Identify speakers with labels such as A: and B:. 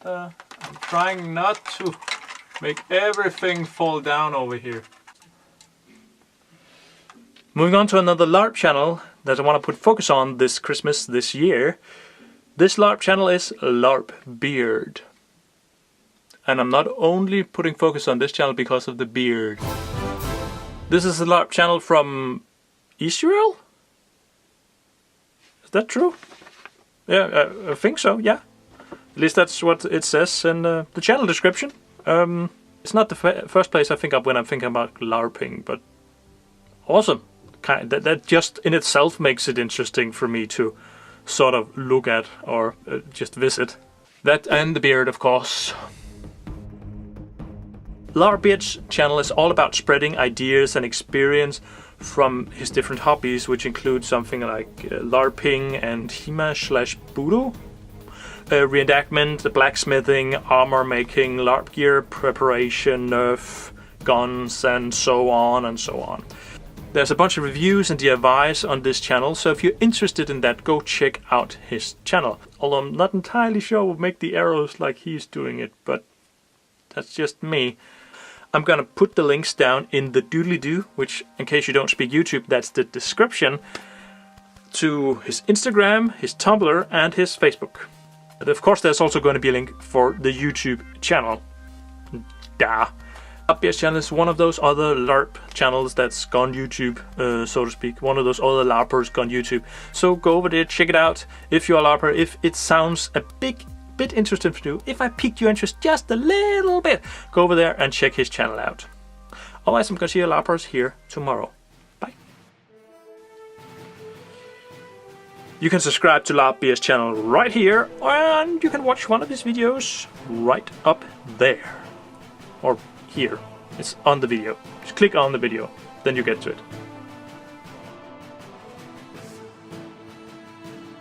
A: I'm trying not to make everything fall down over here. Moving on to another LARP channel that I want to put focus on this Christmas this year. This LARP channel is LARPBEARD. And I'm not only putting focus on this channel because of the beard. This is a LARP channel from Israel? Is that true? Yeah, I think so, yeah. At least that's what it says in the channel description. It's not the first place I think of when I'm thinking about LARPing, but awesome. That just in itself makes it interesting for me to sort of look at or just visit. That and the beard, of course. LARPBEARD's channel is all about spreading ideas and experience from his different hobbies, which include something like LARPing and HEMA/Budo, reenactment, blacksmithing, armor making, LARP gear preparation, Nerf, guns, and so on and so on. There's a bunch of reviews and DIYs on this channel, so if you're interested in that, go check out his channel. Although I'm not entirely sure we'll make the arrows like he's doing it, but that's just me. I'm gonna put the links down in the doodly-doo, which, in case you don't speak YouTube, that's the description, to his Instagram, his Tumblr, and his Facebook. And of course, there's also going to be a link for the YouTube channel. Duh. LARPBEARD's channel is one of those other LARP channels that's gone YouTube, so to speak. One of those other LARPers gone YouTube. So go over there, check it out. If you're a LARPer, if it sounds a bit interesting for you, if I piqued your interest just a little bit, go over there and check his channel out. Otherwise, I'm going to see you LARPers here tomorrow. Bye. You can subscribe to LARPBEARD's channel right here, and you can watch one of his videos right up there. Or here. It's on the video. Just click on the video, then you get to it.